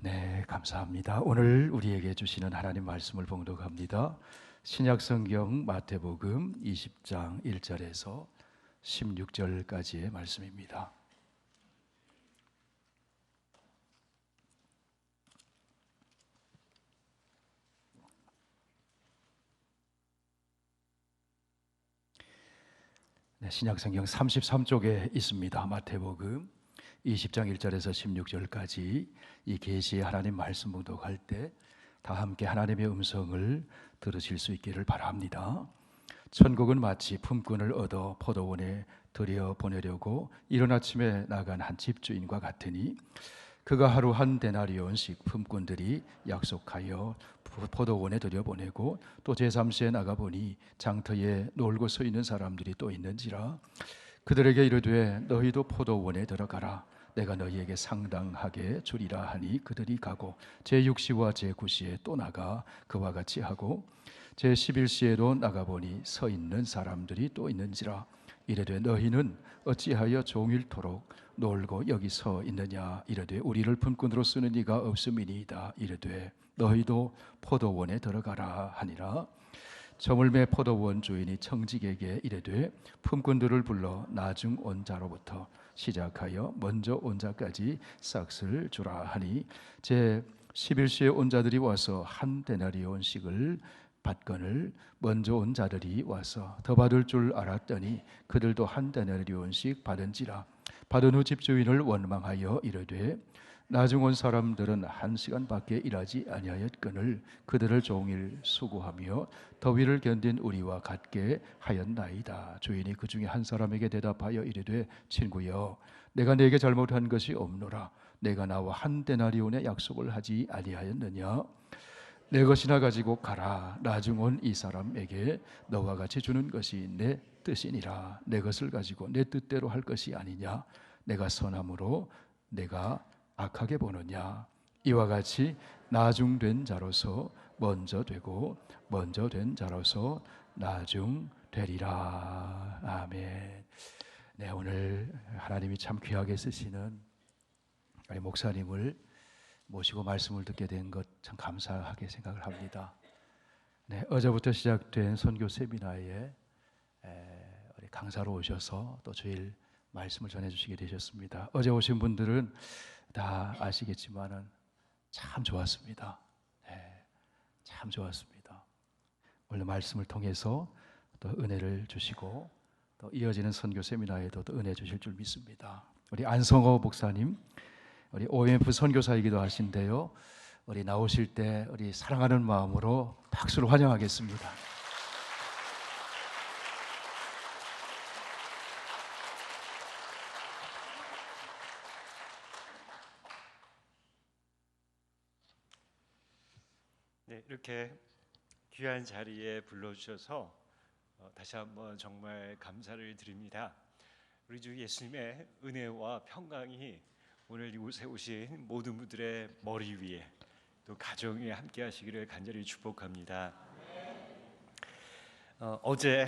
네, 감사합니다. 오늘 우리에게 주시는 하나님 말씀을 봉독합니다. 신약성경 마태복음 20장 1절에서 16절까지의 말씀입니다. 네, 신약성경 33쪽에 있습니다. 마태복음 20장 1절에서 16절까지 이 계시의 하나님 말씀 봉독할 때 다 함께 하나님의 음성을 들으실 수 있기를 바랍니다. 천국은 마치 품꾼을 얻어 포도원에 들여보내려고 이른 아침에 나간 한 집주인과 같으니 그가 하루 한 데나리온씩 품꾼들이 약속하여 포도원에 들여보내고 또 제3시에 나가보니 장터에 놀고 서 있는 사람들이 또 있는지라 그들에게 이르되 너희도 포도원에 들어가라 내가 너희에게 상당하게 주리라 하니 그들이 가고 제6시와 제9시에 또 나가 그와 같이 하고 제11시에도 나가보니 서 있는 사람들이 또 있는지라 이르되 너희는 어찌하여 종일토록 놀고 여기 서 있느냐 이르되 우리를 품꾼으로 쓰는 이가 없음이니이다 이르되 너희도 포도원에 들어가라 하니라. 저물매 포도원 주인이 청직에게 이르되 품꾼들을 불러 나중 온 자로부터 시작하여 먼저 온 자까지 싹을 주라 하니 제 11시에 온 자들이 와서 한 데나리온씩을 받거늘 먼저 온 자들이 와서 더 받을 줄 알았더니 그들도 한 데나리온씩 받은지라. 받은 후 집주인을 원망하여 이르되 나중 온 사람들은 1시간밖에 일하지 아니하였거늘 그들을 종일 수고하며 더위를 견딘 우리와 같게 하였나이다. 주인이 그 중에 한 사람에게 대답하여 이르되 친구여 내가 네게 잘못한 것이 없노라. 내가 나와 한 데나리온의 약속을 하지 아니하였느냐. 내 것이나 가지고 가라. 나중 온 이 사람에게 너와 같이 주는 것이 내 뜻이니라. 내 것을 가지고 내 뜻대로 할 것이 아니냐. 내가 선함으로 내가 악하게 보느냐. 이와 같이 나중된 자로서 먼저 되고 먼저 된 자로서 나중 되리라. 아멘. 네, 오늘 하나님이 참 귀하게 쓰시는 우리 목사님을 모시고 말씀을 듣게 된 것 참 감사하게 생각을 합니다. 네, 어제부터 시작된 선교 세미나에 우리 강사로 오셔서 또 주일 말씀을 전해주시게 되셨습니다. 어제 오신 분들은 다 아시겠지만은 참 좋았습니다. 네, 참 좋았습니다. 오늘 말씀을 통해서 또 은혜를 주시고 또 이어지는 선교 세미나에도 또 은혜 주실 줄 믿습니다. 우리 안성호 목사님, 우리 OMF 선교사이기도 하신데요. 우리 나오실 때 우리 사랑하는 마음으로 박수로 환영하겠습니다. 네, 이렇게 귀한 자리에 불러주셔서 다시 한번 정말 감사를 드립니다. 우리 주 예수님의 은혜와 평강이 오늘 이곳에 오신 모든 분들의 머리 위에 또 가정에 함께 하시기를 간절히 축복합니다. 어제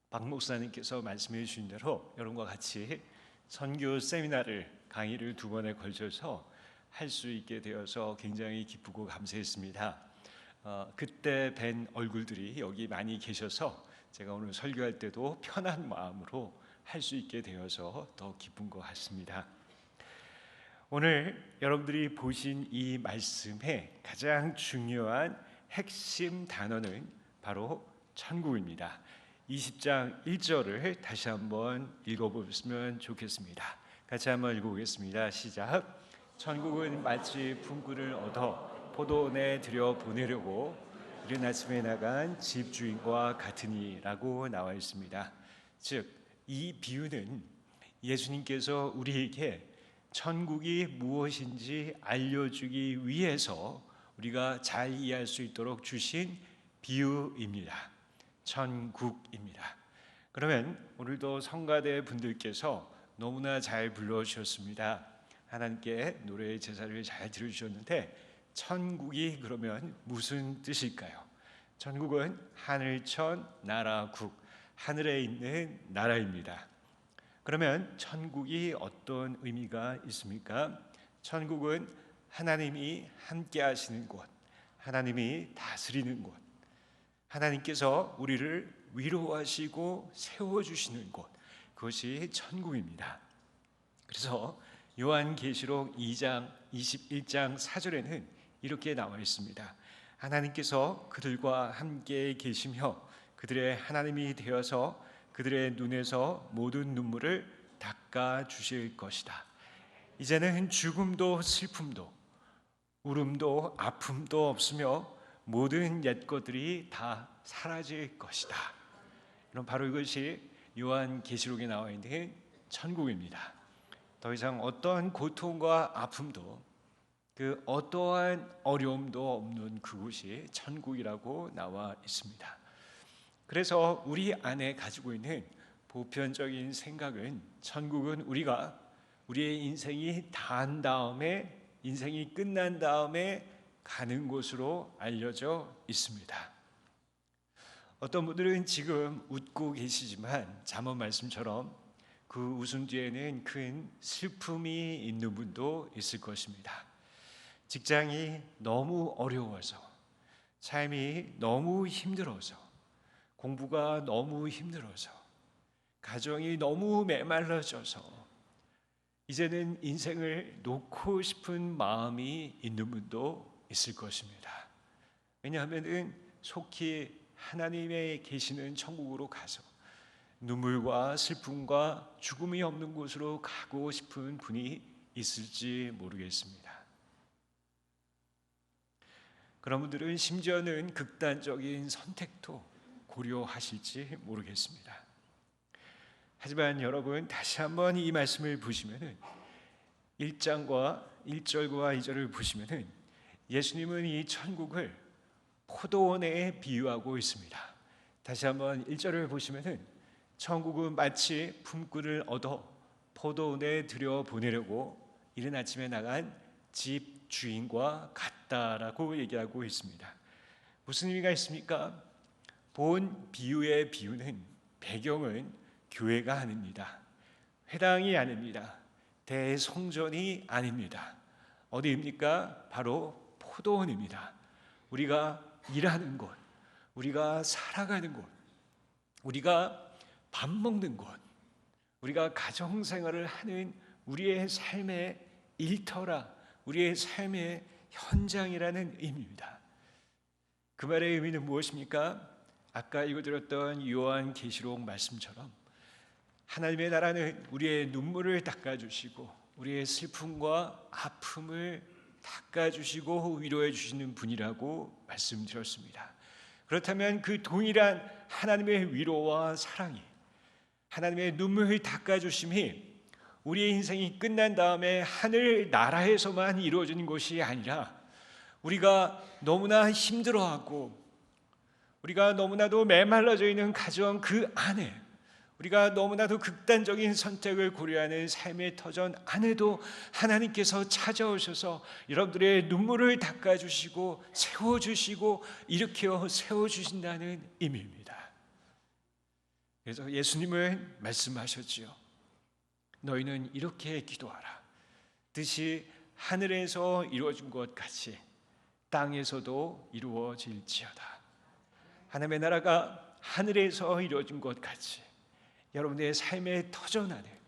박 목사님께서 말씀해 주신 대로 여러분과 같이 선교 세미나를 강의를 2번에 걸쳐서 할 수 있게 되어서 굉장히 기쁘고 감사했습니다. 그때 뵌 얼굴들이 여기 많이 계셔서 제가 오늘 설교할 때도 편한 마음으로 할 수 있게 되어서 더 기쁜 것 같습니다. 오늘 여러분들이 보신 이 말씀의 가장 중요한 핵심 단어는 바로 천국입니다. 20장 1절을 다시 한번 읽어보시면 좋겠습니다. 같이 한번 읽어보겠습니다. 시작. 천국은 마치 품꾼을 얻어 포도원에 들여보내려고 이른 아침에 나간 집주인과 같으니 라고 나와 있습니다. 즉, 이 비유는 예수님께서 우리에게 천국이 무엇인지 알려주기 위해서 우리가 잘 이해할 수 있도록 주신 비유입니다. 천국입니다. 그러면 오늘도 성가대 분들께서 너무나 잘 불러주셨습니다. 하나님께 노래의 제사를 잘 들어주셨는데 천국이 그러면 무슨 뜻일까요? 천국은 하늘천 나라국, 하늘에 있는 나라입니다. 그러면 천국이 어떤 의미가 있습니까? 천국은 하나님이 함께 하시는 곳, 하나님이 다스리는 곳, 하나님께서 우리를 위로하시고 세워주시는 곳, 그것이 천국입니다. 그래서 요한계시록 2장 21장 4절에는 이렇게 나와 있습니다. 하나님께서 그들과 함께 계시며 그들의 하나님이 되어서 그들의 눈에서 모든 눈물을 닦아 주실 것이다. 이제는 죽음도 슬픔도 울음도 아픔도 없으며 모든 옛 것들이 다 사라질 것이다. 이런 바로 이것이 요한계시록에 나와 있는 천국입니다. 더 이상 어떠한 고통과 아픔도 그 어떠한 어려움도 없는 그곳이 천국이라고 나와 있습니다. 그래서 우리 안에 가지고 있는 보편적인 생각은 천국은 우리가 우리의 인생이 다한 다음에 인생이 끝난 다음에 가는 곳으로 알려져 있습니다. 어떤 분들은 지금 웃고 계시지만 잠언 말씀처럼 그 웃음 뒤에는 큰 슬픔이 있는 분도 있을 것입니다. 직장이 너무 어려워서, 삶이 너무 힘들어서, 공부가 너무 힘들어서, 가정이 너무 메말라져서 이제는 인생을 놓고 싶은 마음이 있는 분도 있을 것입니다. 왜냐하면 속히 하나님의 계시는 천국으로 가서 눈물과 슬픔과 죽음이 없는 곳으로 가고 싶은 분이 있을지 모르겠습니다. 그런 분들은 심지어는 극단적인 선택도 고려하실지 모르겠습니다. 하지만 여러분 다시 한번 이 말씀을 보시면은 1절과 2절을 보시면은 예수님은 이 천국을 포도원에 비유하고 있습니다. 다시 한번 1절을 보시면은 천국은 마치 품꾼을 얻어 포도원에 들여 보내려고 이른 아침에 나간 집 주인과 같다라고 얘기하고 있습니다. 무슨 의미가 있습니까? 본 비유의 비유는 배경은 교회가 아닙니다. 회당이 아닙니다. 대성전이 아닙니다. 어디입니까? 바로 포도원입니다. 우리가 일하는 곳, 우리가 살아가는 곳, 우리가 밥 먹는 곳, 우리가 가정생활을 하는 우리의 삶의 일터라, 우리의 삶의 현장이라는 의미입니다. 그 말의 의미는 무엇입니까? 아까 읽어드렸던 요한계시록 말씀처럼 하나님의 나라는 우리의 눈물을 닦아주시고 우리의 슬픔과 아픔을 닦아주시고 위로해 주시는 분이라고 말씀드렸습니다. 그렇다면 그 동일한 하나님의 위로와 사랑이, 하나님의 눈물을 닦아주심이 우리의 인생이 끝난 다음에 하늘 나라에서만 이루어지는 것이 아니라 우리가 너무나 힘들어하고 우리가 너무나도 메말라져 있는 가정 그 안에, 우리가 너무나도 극단적인 선택을 고려하는 삶의 터전 안에도 하나님께서 찾아오셔서 여러분들의 눈물을 닦아주시고 세워주시고 일으켜 세워주신다는 의미입니다. 그래서 예수님은 말씀하셨지요. 너희는 이렇게 기도하라. 뜻이 하늘에서 이루어진 것 같이 땅에서도 이루어질지어다. 하나님의 나라가 하늘에서 이루어진 것 같이 여러분의 삶의 터전 안에,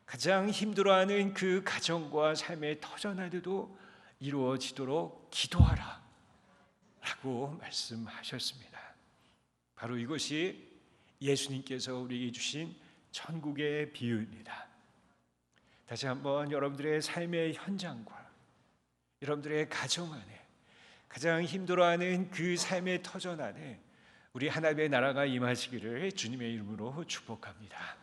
가장 힘들어하는 그 가정과 삶의 터전 안에도 이루어지도록 기도하라 라고 말씀하셨습니다. 바로 이것이 예수님께서 우리에게 주신 천국의 비유입니다. 다시 한번 여러분들의 삶의 현장과 여러분들의 가정 안에, 가장 힘들어하는 그 삶의 터전 안에 우리 하나님의 나라가 임하시기를 주님의 이름으로 축복합니다.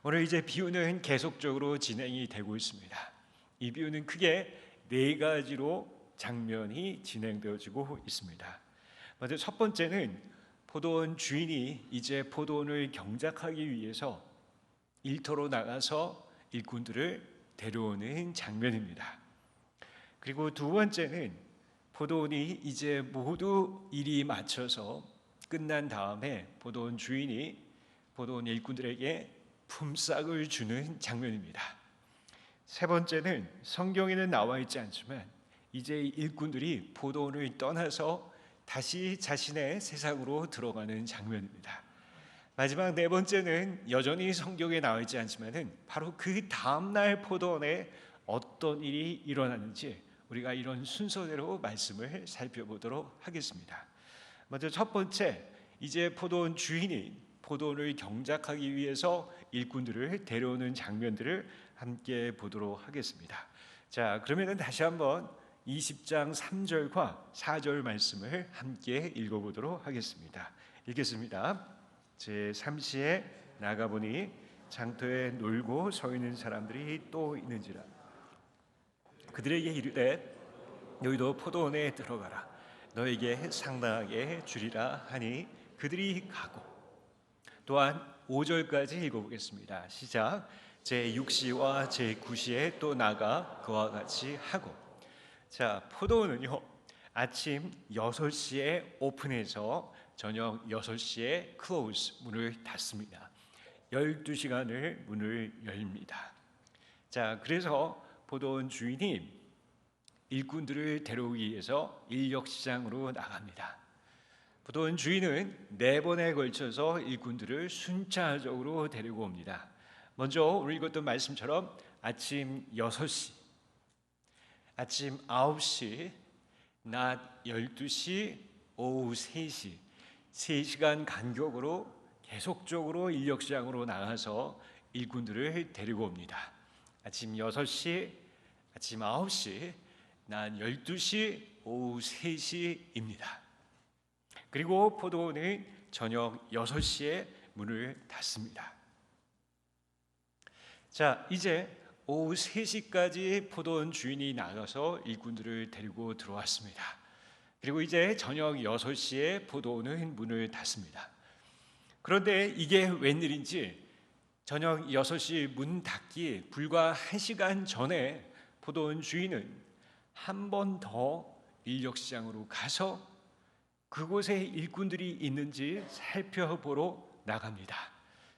오늘 이제 비유는 계속적으로 진행이 되고 있습니다. 이 비유는 크게 네 가지로 장면이 진행되어지고 있습니다. 먼저 첫 번째는 포도원 주인이 이제 포도원을 경작하기 위해서 일터로 나가서 일꾼들을 데려오는 장면입니다. 그리고 두 번째는 포도원이 이제 모두 일이 마쳐서 끝난 다음에 포도원 주인이 포도원 일꾼들에게 품삯을 주는 장면입니다. 세 번째는 성경에는 나와 있지 않지만 이제 일꾼들이 포도원을 떠나서 다시 자신의 세상으로 들어가는 장면입니다. 마지막 네 번째는 여전히 성경에 나와 있지 않지만은 바로 그 다음 날 포도원에 어떤 일이 일어나는지 우리가 이런 순서대로 말씀을 살펴보도록 하겠습니다. 먼저 첫 번째, 이제 포도원 주인이 포도원을 경작하기 위해서 일꾼들을 데려오는 장면들을 함께 보도록 하겠습니다. 자, 그러면은 다시 한번 20장 3절과 4절 말씀을 함께 읽어보도록 하겠습니다. 읽겠습니다. 제3시에 나가보니 장터에 놀고 서 있는 사람들이 또 있는지라. 그들에게 이르되 너희도 포도원에 들어가라. 너에게 상당하게 주리라 하니 그들이 가고. 또한 5절까지 읽어보겠습니다. 시작. 제6시와 제9시에 또 나가 그와 같이 하고. 자, 포도원은요 아침 6시에 오픈해서 저녁 6시에 클로즈, 문을 닫습니다. 12시간을 문을 열립니다. 자, 그래서 포도원 주인이 일꾼들을 데려오기 위해서 인력시장으로 나갑니다. 포도원 주인은 4번에 걸쳐서 일꾼들을 순차적으로 데리고 옵니다. 먼저 오늘 읽었던 말씀처럼 아침 6시, 아침 9시, 낮 12시, 오후 3시 3시간 간격으로 계속적으로 인력시장으로 나가서 일꾼들을 데리고 옵니다. 아침 6시, 아침 9시, 낮 12시, 오후 3시입니다. 그리고 포도원은 저녁 6시에 문을 닫습니다. 자, 이제 오후 3시까지 포도원 주인이 나가서 일꾼들을 데리고 들어왔습니다. 그리고 이제 저녁 6시에 포도원은 문을 닫습니다. 그런데 이게 웬일인지 저녁 6시 문 닫기 불과 1시간 전에 포도원 주인은 한 번 더 인력시장으로 가서 그곳에 일꾼들이 있는지 살펴보러 나갑니다.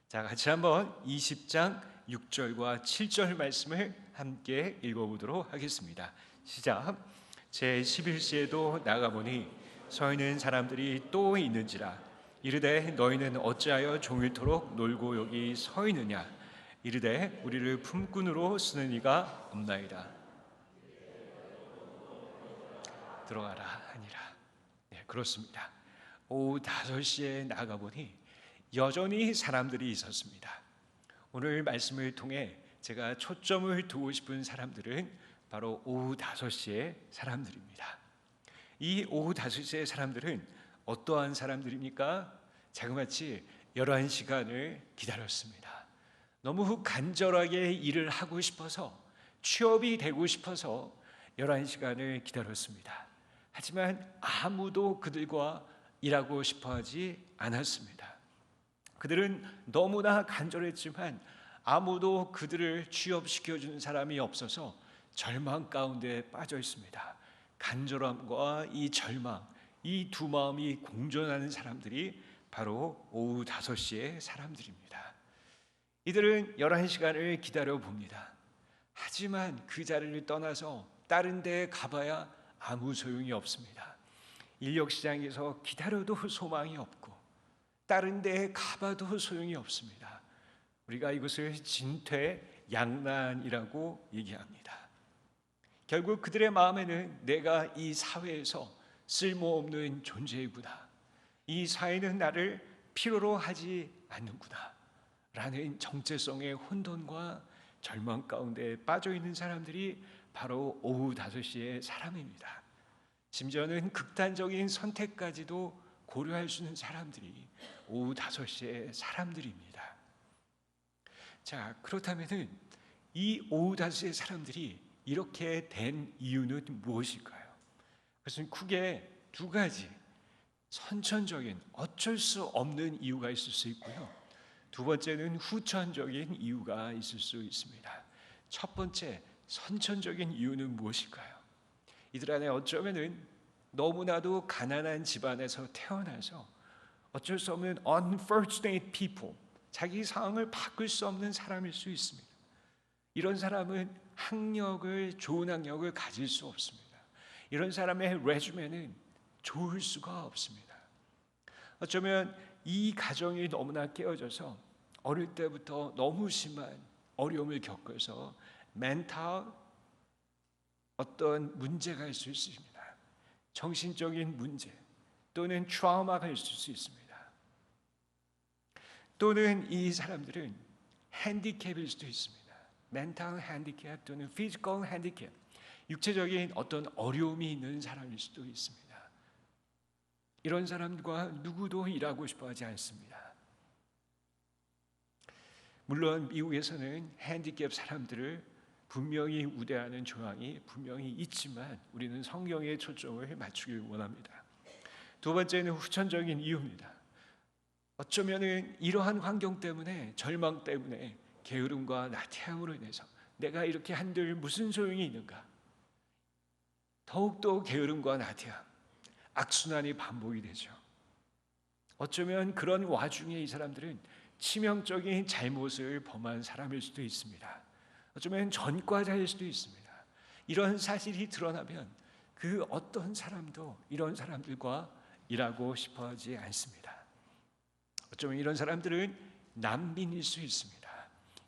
자, 같이 한번 20장 6절과 7절 말씀을 함께 읽어보도록 하겠습니다. 시작. 제11시에도 나가보니 서 있는 사람들이 또 있는지라. 이르되 너희는 어찌하여 종일토록 놀고 여기 서 있느냐. 이르되 우리를 품꾼으로 쓰는 이가 없나이다. 들어가라 하니라. 네, 그렇습니다. 오후 5시에 나가보니 여전히 사람들이 있었습니다. 오늘 말씀을 통해 제가 초점을 두고 싶은 사람들은 바로 오후 5시의 사람들입니다. 이 오후 5시의 사람들은 어떠한 사람들입니까? 자그마치 11시간을 기다렸습니다. 너무 간절하게 일을 하고 싶어서, 취업이 되고 싶어서 11시간을 기다렸습니다. 하지만 아무도 그들과 일하고 싶어하지 않았습니다. 그들은 너무나 간절했지만 아무도 그들을 취업시켜주는 사람이 없어서 절망 가운데 빠져 있습니다. 간절함과 이 절망, 이 두 마음이 공존하는 사람들이 바로 오후 5시의 사람들입니다. 이들은 11시간을 기다려 봅니다. 하지만 그 자리를 떠나서 다른 데에 가봐야 아무 소용이 없습니다. 인력시장에서 기다려도 소망이 없고 다른 데에 가봐도 소용이 없습니다. 우리가 이것을 진퇴양난이라고 얘기합니다. 결국 그들의 마음에는 내가 이 사회에서 쓸모없는 존재이구나, 이 사회는 나를 필요로 하지 않는구나 라는 정체성의 혼돈과 절망 가운데 빠져있는 사람들이 바로 오후 5시의 사람입니다. 심지어는 극단적인 선택까지도 고려할 수 있는 사람들이 오후 5시의 사람들입니다. 자, 그렇다면 이 오후 5시의 사람들이 이렇게 된 이유는 무엇일까요? 그것은 크게 두 가지 선천적인 어쩔 수 없는 이유가 있을 수 있고요. 두 번째는 후천적인 이유가 있을 수 있습니다. 첫 번째 선천적인 이유는 무엇일까요? 이들 안에 어쩌면은 너무나도 가난한 집안에서 태어나서 어쩔 수 없는 unfortunate people, 자기 상황을 바꿀 수 없는 사람일 수 있습니다. 이런 사람은 좋은 학력을 가질 수 없습니다. 이런 사람의 레주메는 좋을 수가 없습니다. 어쩌면 이 가정이 너무나 깨어져서 어릴 때부터 너무 심한 어려움을 겪어서 멘탈 어떤 문제가 있을 수 있습니다. 정신적인 문제 또는 트라우마가 있을 수 있습니다. 또는 이 사람들은 핸디캡일 수도 있습니다. 멘탈 핸디캡 또는 피지컬 핸디캡, 육체적인 어떤 어려움이 있는 사람일 수도 있습니다. 이런 사람과 누구도 일하고 싶어 하지 않습니다. 물론 미국에서는 핸디캡 사람들을 분명히 우대하는 조항이 분명히 있지만 우리는 성경에 초점을 맞추길 원합니다. 두 번째는 후천적인 이유입니다. 어쩌면 이러한 환경 때문에, 절망 때문에, 게으름과 나태함으로 인해서 내가 이렇게 한들 무슨 소용이 있는가? 더욱더 게으름과 나태함, 악순환이 반복이 되죠. 어쩌면 그런 와중에 이 사람들은 치명적인 잘못을 범한 사람일 수도 있습니다. 어쩌면 전과자일 수도 있습니다. 이런 사실이 드러나면 그 어떤 사람도 이런 사람들과 일하고 싶어 하지 않습니다. 어쩌면 이런 사람들은 난민일 수 있습니다.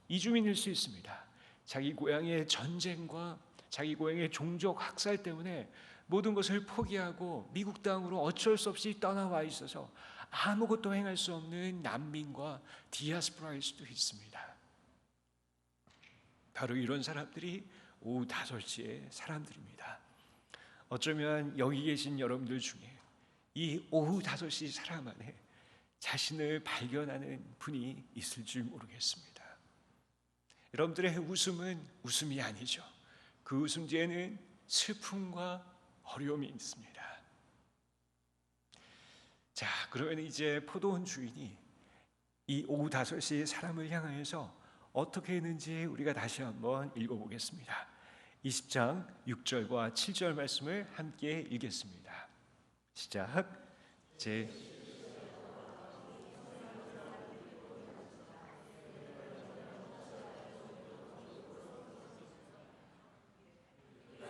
이주민일 수 있습니다. 자기 고향의 전쟁과 자기 고향의 종족 학살 때문에 모든 것을 포기하고 미국 땅으로 어쩔 수 없이 떠나와 있어서 아무것도 행할 수 없는 난민과 디아스포라일 수도 있습니다. 바로 이런 사람들이 오후 5시의 사람들입니다. 어쩌면 여기 계신 여러분들 중에 이 오후 5시 사람 안에 자신을 발견하는 분이 있을 줄 모르겠습니다. 여러분들의 웃음은 웃음이 아니죠. 그 웃음 뒤에는 슬픔과 어려움이 있습니다. 자, 그러면 이제 포도원 주인이 이 오후 5시 사람을 향하여서 어떻게 했는지 우리가 다시 한번 읽어보겠습니다. 20장 6절과 7절 말씀을 함께 읽겠습니다. 시작.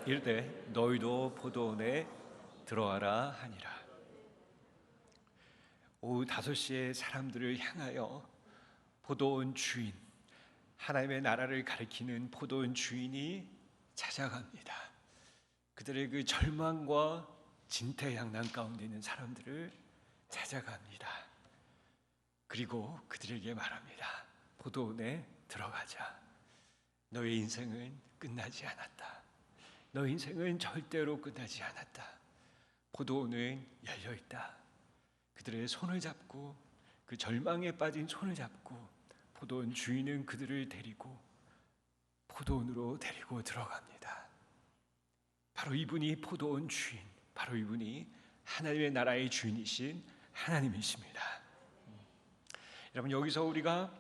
이르되 너희도 포도원에 들어가라 하니라. 오후 5시에 사람들을 향하여 포도원 주인, 하나님의 나라를 가리키는 포도원 주인이 찾아갑니다. 그들의 그 절망과 진퇴양난 가운데 있는 사람들을 찾아갑니다. 그리고 그들에게 말합니다. 포도원에 들어가자. 너의 인생은 끝나지 않았다. 너의 인생은 절대로 끝나지 않았다. 포도원은 열려있다. 그들의 손을 잡고, 그 절망에 빠진 손을 잡고 포도원 주인은 그들을 데리고 포도원으로 데리고 들어갑니다. 바로 이분이 포도원 주인, 바로 이분이 하나님의 나라의 주인이신 하나님이십니다. 여러분, 여기서 우리가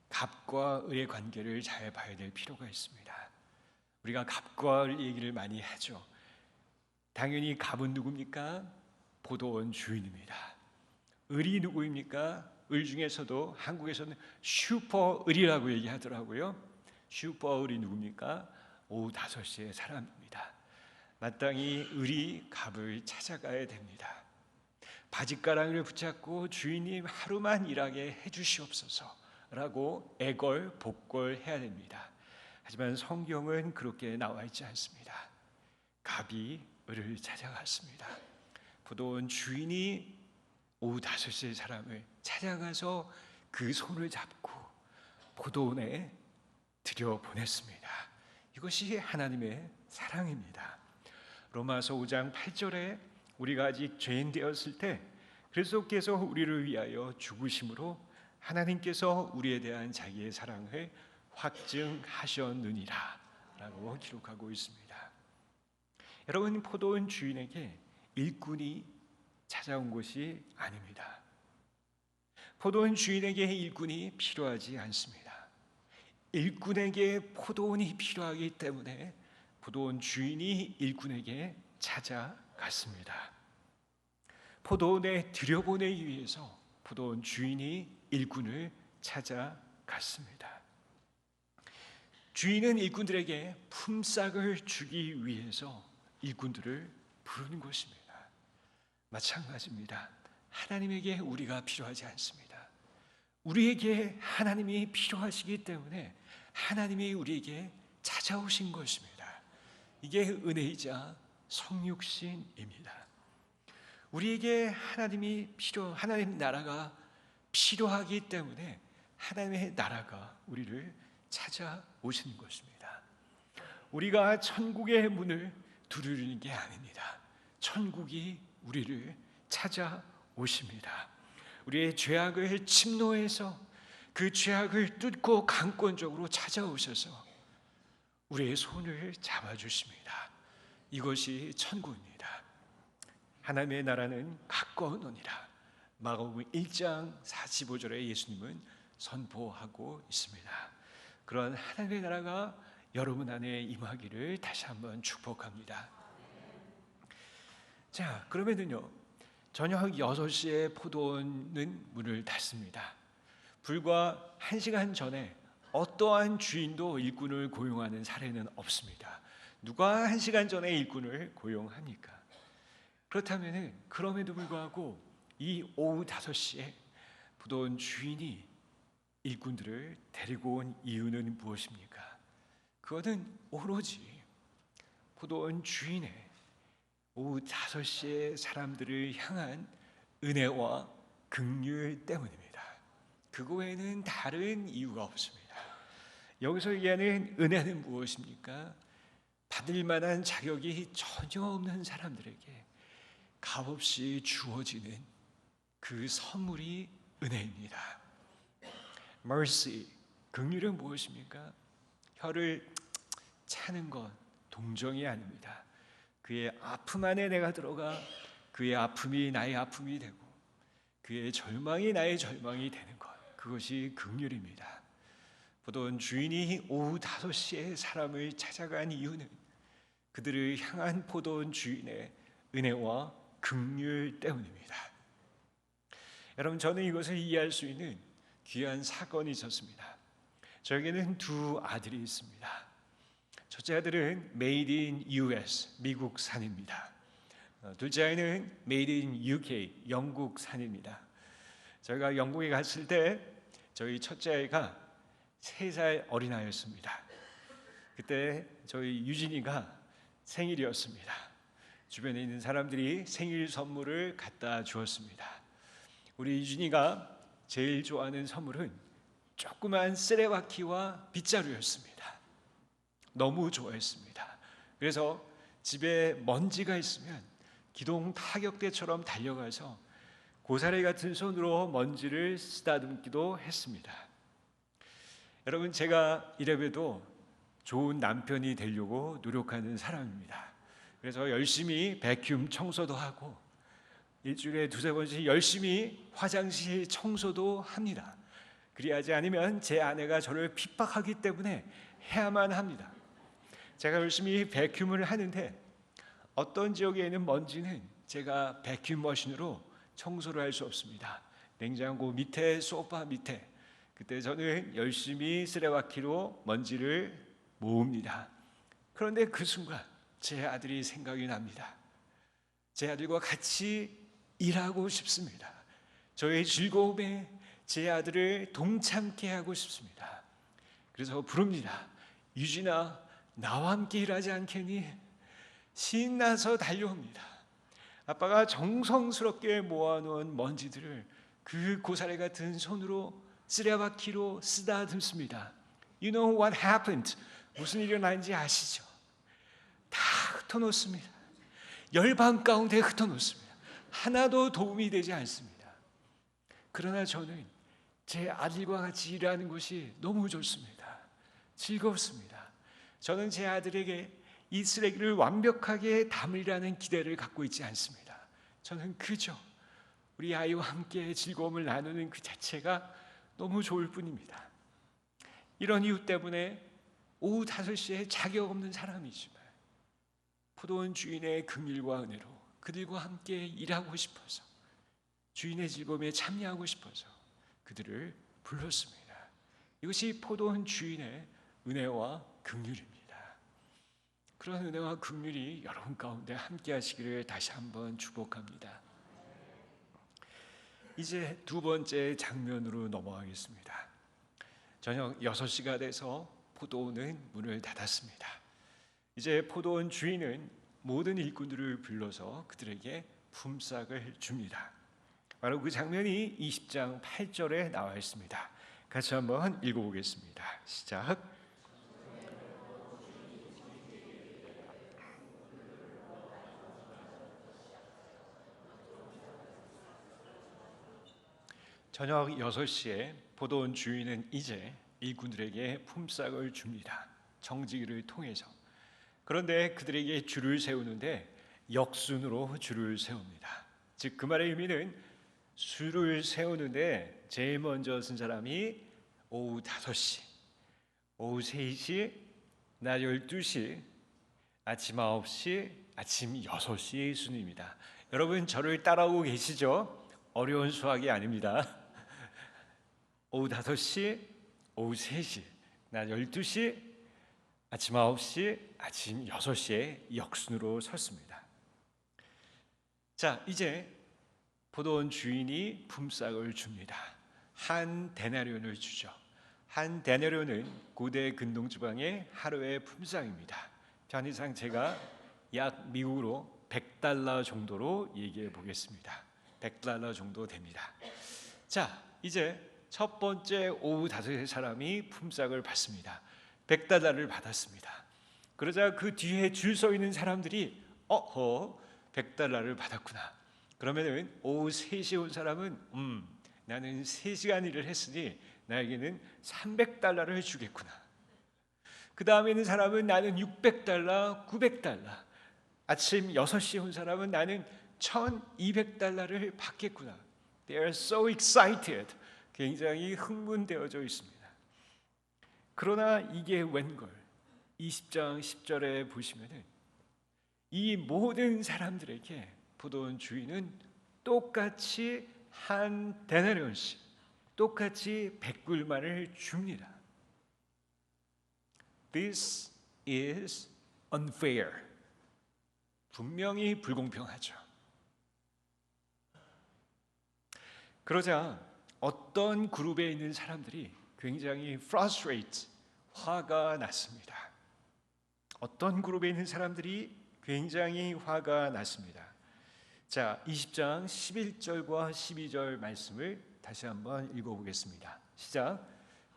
갑과 을의 관계를 잘 봐야 될 필요가 있습니다. 우리가 갑과 을 얘기를 많이 하죠. 당연히 갑은 누굽니까? 포도원 주인입니다. 을이 누구입니까? 을 중에서도 한국에서는 슈퍼 을이라고 얘기하더라고요. 슈퍼 을이 누굽니까? 오후 5시의 사람입니다. 마땅히 을이 갑을 찾아가야 됩니다. 바짓가랑이를 붙잡고 주인님 하루만 일하게 해주시옵소서라고 애걸복걸해야 됩니다. 하지만 성경은 그렇게 나와 있지 않습니다. 갑이 을을 찾아갔습니다. 포도원 주인이 오후 5시의 사람을 찾아가서 그 손을 잡고 포도원에 들여보냈습니다. 이것이 하나님의 사랑입니다. 로마서 5장 8절에 우리가 아직 죄인 되었을 때 그리스도께서 우리를 위하여 죽으심으로 하나님께서 우리에 대한 자기의 사랑을 확증하셨느니라 라고 기록하고 있습니다. 여러분, 포도원 주인에게 일꾼이 찾아온 것이 아닙니다. 포도원 주인에게 일꾼이 필요하지 않습니다. 일꾼에게 포도원이 필요하기 때문에 포도원 주인이 일꾼에게 찾아갔습니다. 포도원에 들여보내기 위해서 포도원 주인이 일꾼을 찾아갔습니다. 주인은 일꾼들에게 품삯을 주기 위해서 일꾼들을 부르는 것입니다. 마찬가지입니다. 하나님에게 우리가 필요하지 않습니다. 우리에게 하나님이 필요하시기 때문에 하나님이 우리에게 찾아오신 것입니다. 이게 은혜이자 성육신입니다. 우리에게 하나님 나라가 필요하기 때문에 하나님의 나라가 우리를 찾아오시는 것입니다. 우리가 천국의 문을 두드리는 게 아닙니다. 천국이 우리를 찾아오십니다. 우리의 죄악을 침노해서 그 죄악을 뚫고 강권적으로 찾아오셔서 우리의 손을 잡아주십니다. 이것이 천국입니다. 하나님의 나라는 가까우노니라. 마가복음 1장 45절에 예수님은 선포하고 있습니다. 그런 하나님의 나라가 여러분 안에 임하기를 다시 한번 축복합니다. 자, 그러면은요, 저녁 6시에 포도원은 문을 닫습니다. 불과 1시간 전에 어떠한 주인도 일꾼을 고용하는 사례는 없습니다. 누가 1시간 전에 일꾼을 고용합니까? 그렇다면 그럼에도 불구하고 이 오후 5시에 포도원 주인이 일꾼들을 데리고 온 이유는 무엇입니까? 그것은 오로지 포도원 주인의 오후 5시에 사람들을 향한 은혜와 긍휼 때문입니다. 그거 외에는 다른 이유가 없습니다. 여기서 얘기하는 은혜는 무엇입니까? 받을 만한 자격이 전혀 없는 사람들에게 값없이 주어지는 그 선물이 은혜입니다. mercy, 긍휼은 무엇입니까? 혀를 차는 것, 동정이 아닙니다. 그의 아픔 안에 내가 들어가 그의 아픔이 나의 아픔이 되고 그의 절망이 나의 절망이 되는 것, 그것이 긍휼입니다. 포도원 주인이 오후 5시에 사람을 찾아간 이유는 그들을 향한 포도원 주인의 은혜와 긍휼 때문입니다. 여러분, 저는 이것을 이해할 수 있는 귀한 사건이 있었습니다. 저에게는 두 아들이 있습니다. 첫째 아들은 Made in US, 미국산입니다. 둘째 아이는 Made in UK, 영국산입니다. 저희가 영국에 갔을 때 저희 첫째 아이가 3살 어린아이였습니다. 그때 저희 유진이가 생일이었습니다. 주변에 있는 사람들이 생일 선물을 갖다 주었습니다. 우리 유진이가 제일 좋아하는 선물은 조그만 쓰레바퀴와 빗자루였습니다. 너무 좋아했습니다. 그래서 집에 먼지가 있으면 기동 타격대처럼 달려가서 고사리 같은 손으로 먼지를 쓰다듬기도 했습니다. 여러분, 제가 이래봬도 좋은 남편이 되려고 노력하는 사람입니다. 그래서 열심히 배큐um 청소도 하고 일주일에 2-3번씩 열심히 화장실 청소도 합니다. 그리하지 않으면 제 아내가 저를 핍박하기 때문에 해야만 합니다. 제가 열심히 배큐um을 하는데 어떤 지역에 있는 먼지는 제가 배큐um 머신으로 청소를 할 수 없습니다. 냉장고 밑에, 소파 밑에. 그때 저는 열심히 쓰레바퀴로 먼지를 모읍니다. 그런데 그 순간 제 아들이 생각이 납니다. 제 아들과 같이 일하고 싶습니다. 저의 즐거움에 제 아들을 동참케 하고 싶습니다. 그래서 부릅니다. 유진아, 나와 함께 일하지 않겠니? 신나서 달려옵니다. 아빠가 정성스럽게 모아놓은 먼지들을 그 고사리 같은 손으로 쓰레바퀴로 쓰다듬습니다. You know what happened? 무슨 일이 일어났는지 아시죠? 다 흩어놓습니다. 열방 가운데 흩어놓습니다. 하나도 도움이 되지 않습니다. 그러나 저는 제 아들과 같이 일하는 것이 너무 좋습니다. 즐겁습니다. 저는 제 아들에게 이 쓰레기를 완벽하게 담으리라는 기대를 갖고 있지 않습니다. 저는 그저 우리 아이와 함께 즐거움을 나누는 그 자체가 너무 좋을 뿐입니다. 이런 이유 때문에 오후 5시에 자격 없는 사람이지만 포도원 주인의 긍휼과 은혜로 그들과 함께 일하고 싶어서 주인의 즐거움에 참여하고 싶어서 그들을 불렀습니다. 이것이 포도원 주인의 은혜와 긍휼입니다. 그런 은혜와 긍휼이 여러분 가운데 함께 하시기를 다시 한번 축복합니다. 이제 두 번째 장면으로 넘어가겠습니다. 저녁 6시가 돼서 포도원은 문을 닫았습니다. 이제 포도원 주인은 모든 일꾼들을 불러서 그들에게 품삯을 줍니다. 바로 그 장면이 20장 8절에 나와 있습니다. 같이 한번 읽어보겠습니다. 시작. 저녁 6시에 포도원 주인은 이제 일꾼들에게 품삯을 줍니다. 정직을 통해서. 그런데 그들에게 줄을 세우는데 역순으로 줄을 세웁니다. 즉 그 말의 의미는 줄을 세우는데 제일 먼저 쓴 사람이 오후 5시, 오후 3시, 낮 12시, 아침 9시, 아침 6시의 순입니다. 여러분 저를 따라오고 계시죠? 어려운 수학이 아닙니다. 오후 5시, 오후 3시, 낮 12시, 아침 9시, 아침 6시에 역순으로 섰습니다. 자, 이제 포도원 주인이 품삯을 줍니다. 한 데나리온을 주죠. 한 데나리온은 고대 근동 지방의 하루의 품삯입니다. 편의상 제가 약 미국으로 $100 정도로 얘기해 보겠습니다. $100 정도 됩니다. 자, 이제 첫 번째 오후 5시 사람이 품삯을 받습니다. $100를 받았습니다. 그러자 그 뒤에 줄 서 있는 사람들이 $100를 받았구나. 그러면은 오후 3시에 온 사람은 나는 3시간 일을 했으니 나에게는 $300를 주겠구나. 그 다음에 있는 사람은 나는 $600, $900. 아침 6시에 온 사람은 나는 $1,200를 받겠구나. They are so excited. 굉장히 흥분되어져 있습니다. 그러나 이게 웬걸 20장 10절에 보시면은 이 모든 사람들에게 포도원 주인은 똑같이 한 데나리온씩 똑같이 100불만을 줍니다. This is unfair. 분명히 불공평하죠. 그러자 어떤 그룹에 있는 사람들이 굉장히 frustrate, 화가 났습니다. 어떤 그룹에 있는 사람들이 굉장히 화가 났습니다. 자, 20장 11절과 12절 말씀을 다시 한번 읽어보겠습니다. 시작.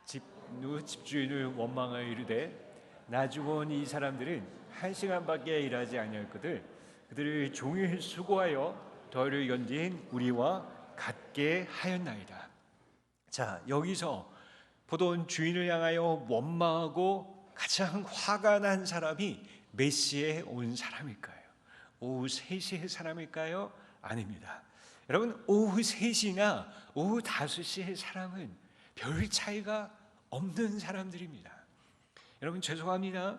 집주인을 원망하여 이르되 나중 온 이 사람들은 1시간밖에 일하지 아니할거들 그들을 종일 수고하여 더위를 견딘 우리와 같게 하였나이다. 자, 여기서 포도원 주인을 향하여 원망하고 가장 화가 난 사람이 몇 시에 온 사람일까요? 오후 3시의 사람일까요? 아닙니다. 여러분, 오후 3시나 오후 5시의 사람은 별 차이가 없는 사람들입니다. 여러분 죄송합니다.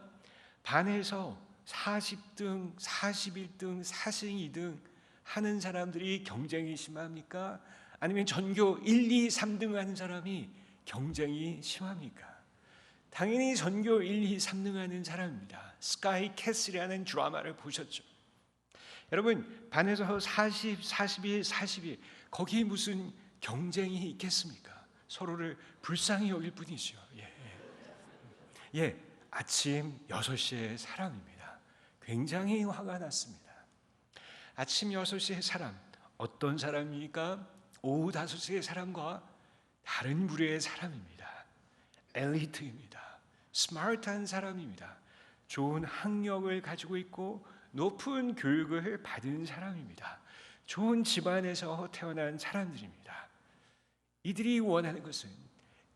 반에서 40등, 41등, 42등 하는 사람들이 경쟁이 심합니까? 아니면 전교 1, 2, 3등 하는 사람이 경쟁이 심합니까? 당연히 전교 1, 2, 3등 하는 사람입니다. 스카이 캐슬이라는 드라마를 보셨죠? 여러분 반에서 40, 41, 42 거기에 무슨 경쟁이 있겠습니까? 서로를 불쌍히 여길 뿐이죠. 아침 6시의 사람입니다. 굉장히 화가 났습니다. 아침 6시의 사람 어떤 사람입니까? 오후 5시의 사람과 다른 부류의 사람입니다. 엘리트입니다. 스마트한 사람입니다. 좋은 학력을 가지고 있고 높은 교육을 받은 사람입니다. 좋은 집안에서 태어난 사람들입니다. 이들이 원하는 것은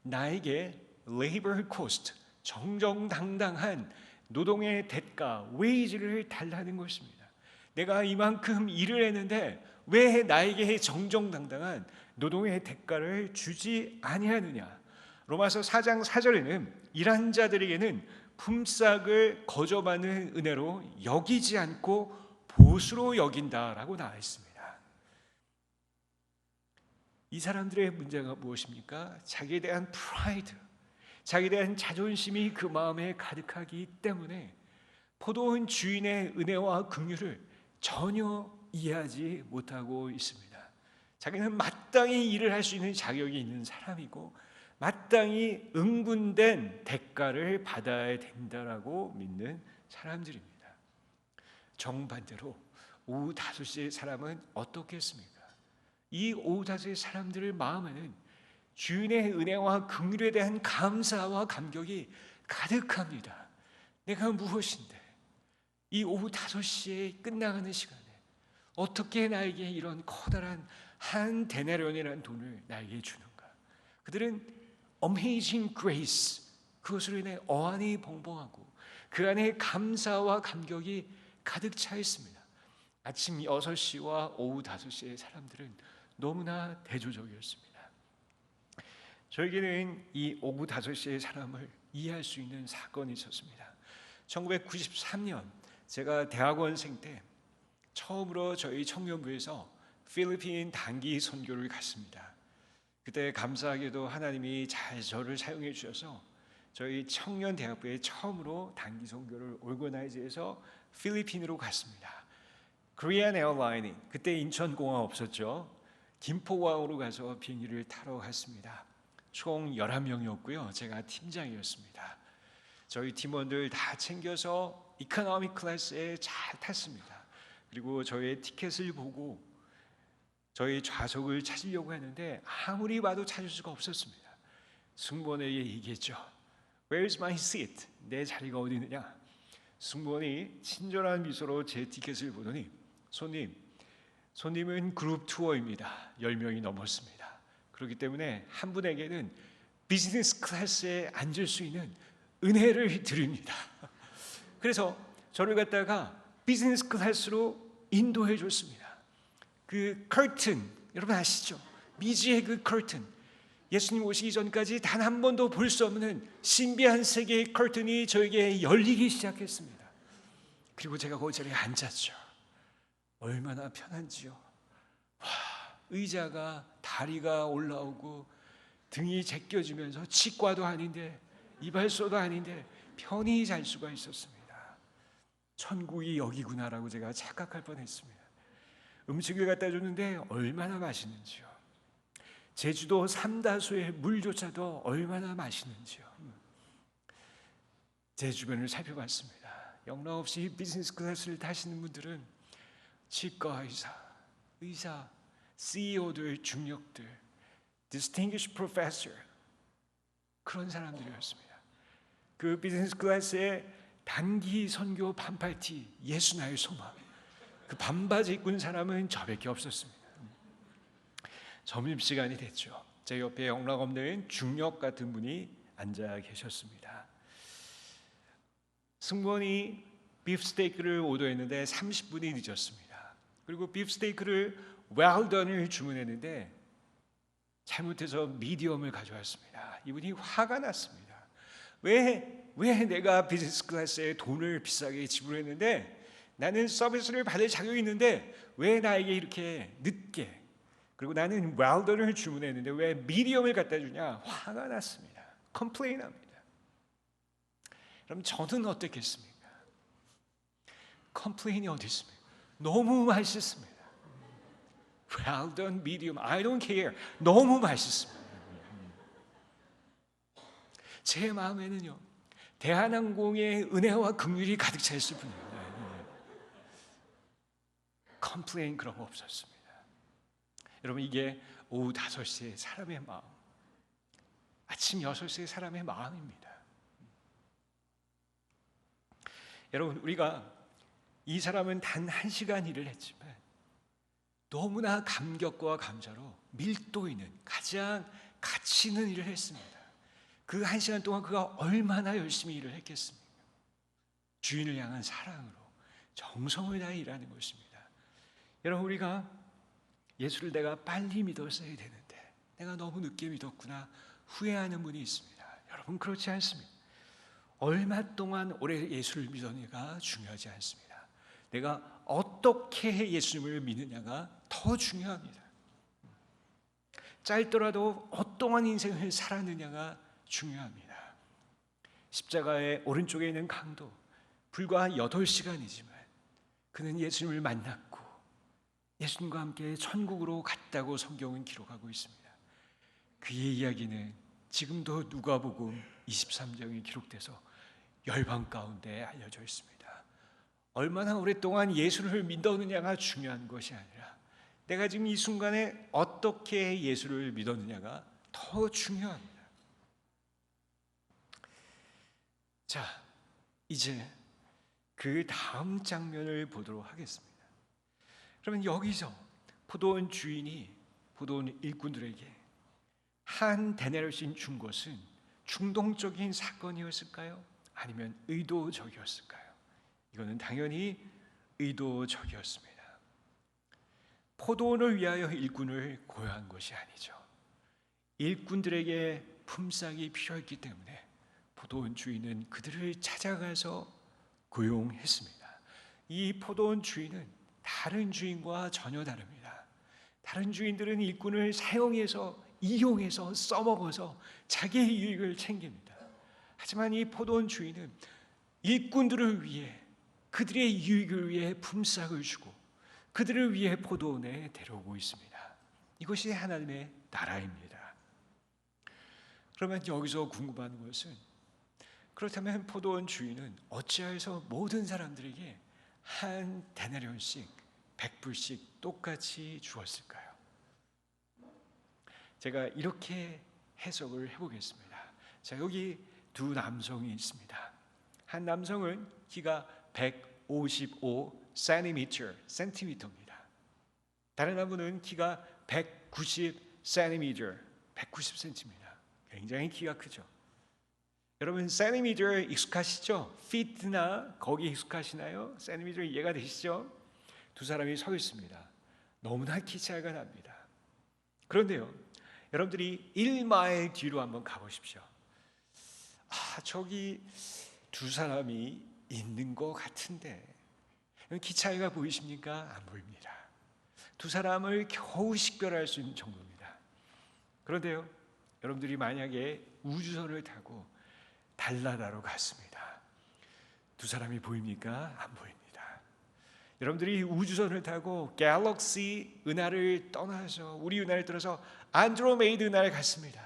나에게 labor cost, 정정당당한 노동의 대가, 웨이지를 달라는 것입니다. 내가 이만큼 일을 했는데 왜 나에게 정정당당한 노동의 대가를 주지 아니하느냐? 로마서 4장 4절에는 일한 자들에게는 품삯을 거저받는 은혜로 여기지 않고 보수로 여긴다라고 나와 있습니다. 이 사람들의 문제가 무엇입니까? 자기에 대한 프라이드, 자기에 대한 자존심이 그 마음에 가득하기 때문에 포도원 주인의 은혜와 긍휼을 전혀 이해하지 못하고 있습니다. 자기는 마땅히 일을 할 수 있는 자격이 있는 사람이고 마땅히 응분된 대가를 받아야 된다라고 믿는 사람들입니다. 정반대로 오후 5시의 사람은 어떻겠습니까? 이 오후 5시의 사람들의 마음에는 주인의 은혜와 긍휼에 대한 감사와 감격이 가득합니다. 내가 무엇인데 이 오후 5시에 끝나가는 시간에 어떻게 나에게 이런 커다란 한 데나리온이라는 돈을 나에게 주는가? 그들은 Amazing Grace, 그것으로 인해 어안이 벙벙하고 그 안에 감사와 감격이 가득 차 있습니다. 아침 6시와 오후 5시의 사람들은 너무나 대조적이었습니다. 저에게는 이 오후 5시의 사람을 이해할 수 있는 사건이 있었습니다. 1993년 제가 대학원생 때 처음으로 저희 청년부에서 필리핀 단기 선교를 갔습니다. 그때 감사하게도 하나님이 잘 저를 사용해 주셔서 저희 청년대학부에 처음으로 단기 선교를 오르거나이즈해서 필리핀으로 갔습니다. 코리안 에어라인이 그때 인천공항 없었죠. 김포공항으로 가서 비행기를 타러 갔습니다. 총 11명이었고요. 제가 팀장이었습니다. 저희 팀원들 다 챙겨서 이코노미 클래스에 잘 탔습니다. 그리고 저의 티켓을 보고 저희 좌석을 찾으려고 했는데 아무리 봐도 찾을 수가 없었습니다. 승무원에게 얘기했죠. Where's my seat? 내 자리가 어디 있느냐? 승무원이 친절한 미소로 제 티켓을 보더니 손님은 그룹 투어입니다. 10명이 넘었습니다. 그렇기 때문에 한 분에게는 비즈니스 클래스에 앉을 수 있는 은혜를 드립니다. 그래서 저를 갖다가 비즈니스 클래스로 인도해 줬습니다. 그 커튼, 여러분 아시죠? 미지의 그 커튼, 예수님 오시기 전까지 단 한 번도 볼 수 없는 신비한 세계의 커튼이 저에게 열리기 시작했습니다. 그리고 제가 그 자리에 앉았죠. 얼마나 편한지요. 와, 의자가 다리가 올라오고 등이 제껴지면서 치과도 아닌데 이발소도 아닌데 편히 잘 수가 있었습니다. 천국이 여기구나라고 제가 착각할 뻔했습니다. 음식을 갖다 줬는데 얼마나 맛있는지요. 제주도 삼다수의 물조차도 얼마나 맛있는지요. 제 주변을 살펴봤습니다. 영락없이 비즈니스 클래스를 타시는 분들은 치과 의사, CEO들, 중역들, distinguished professor, 그런 사람들이었습니다. 그 비즈니스 클래스의 단기 선교 반팔티, 예수 나의 소망, 그 반바지 입고 있는 사람은 저밖에 없었습니다. 점심시간이 됐죠. 제 옆에 영락없는 중역 같은 분이 앉아 계셨습니다. 승무원이 비프스테이크를 오더했는데 30분이 늦었습니다. 그리고 비프스테이크를 웰던을 주문했는데 잘못해서 미디엄을 가져왔습니다. 이분이 화가 났습니다. 왜 내가 비즈니스 클래스에 돈을 비싸게 지불했는데 나는 서비스를 받을 자격이 있는데 왜 나에게 이렇게 늦게, 그리고 나는 웰던을 주문했는데 왜 미디엄을 갖다 주냐? 화가 났습니다. 컴플레인합니다. 그럼 저는 어떻겠습니까? 컴플레인이 어디 있습니까? 너무 맛있습니다. 웰던, 미디엄, I don't care. 너무 맛있습니다. 제 마음에는요, 대한항공의 은혜와 긍휼이 가득 차 있을 뿐입니다. 컴플레인 그런 거 없었습니다. 여러분, 이게 오후 5시에 사람의 마음, 아침 6시에 사람의 마음입니다. 여러분, 우리가 이 사람은 단 1시간 일을 했지만 너무나 감격과 감사로 밀도 있는 가장 가치 있는 일을 했습니다. 그 1시간 동안 그가 얼마나 열심히 일을 했겠습니까? 주인을 향한 사랑으로 정성을 다해 일하는 것입니다. 여러분, 우리가 예수를 내가 빨리 믿었어야 되는데 내가 너무 늦게 믿었구나 후회하는 분이 있습니다. 여러분, 그렇지 않습니다. 얼마 동안 오래 예수를 믿었느냐가 중요하지 않습니다. 내가 어떻게 예수님을 믿느냐가 더 중요합니다. 짧더라도 어떠한 인생을 살았느냐가 중요합니다. 십자가의 오른쪽에 있는 강도, 불과 8시간이지만 그는 예수님을 만났고 예수님과 함께 천국으로 갔다고 성경은 기록하고 있습니다. 그의 이야기는 지금도 누가복음 23장에 기록돼서 열방 가운데 알려져 있습니다. 얼마나 오랫동안 예수를 믿었느냐가 중요한 것이 아니라 내가 지금 이 순간에 어떻게 예수를 믿었느냐가 더 중요합니다. 자, 이제 그 다음 장면을 보도록 하겠습니다. 그러면 여기서 포도원 주인이 포도원 일꾼들에게 한 데나리온씩 준 것은 충동적인 사건이었을까요? 아니면 의도적이었을까요? 이거는 당연히 의도적이었습니다. 포도원을 위하여 일꾼을 고용한 것이 아니죠. 일꾼들에게 품삯이 필요했기 때문에 포도원 주인은 그들을 찾아가서 고용했습니다. 이 포도원 주인은 다른 주인과 전혀 다릅니다. 다른 주인들은 일꾼을 사용해서 이용해서 써먹어서 자기의 이익을 챙깁니다. 하지만 이 포도원 주인은 일꾼들을 위해 그들의 이익을 위해 품삯을 주고 그들을 위해 포도원에 데려오고 있습니다. 이것이 하나님의 나라입니다. 그러면 여기서 궁금한 것은 그렇다면 포도원 주인은 어찌하여서 모든 사람들에게 한 데나리온씩 100불씩 똑같이 주었을까요? 제가 이렇게 해석을 해보겠습니다. 자, 여기 두 남성이 있습니다. 한 남성은 키가 155cm입니다. 다른 한 분은 키가 190cm, 190cm입니다. 굉장히 키가 크죠. 여러분 cm에 익숙하시죠? feet나 거기 익숙하시나요? cm 이해가 되시죠? 두 사람이 서 있습니다. 너무나 키 차이가 납니다. 그런데요, 여러분들이 1마일 뒤로 한번 가보십시오. 저기 두 사람이 있는 것 같은데 키 차이가 보이십니까? 안 보입니다. 두 사람을 겨우 식별할 수 있는 정도입니다. 그런데요, 여러분들이 만약에 우주선을 타고 달나라로 갔습니다. 두 사람이 보입니까? 안 보입니다. 여러분들이 우주선을 타고 갤럭시 은하를 떠나서 우리 은하를 떠나서 안드로메이드 은하를 갔습니다.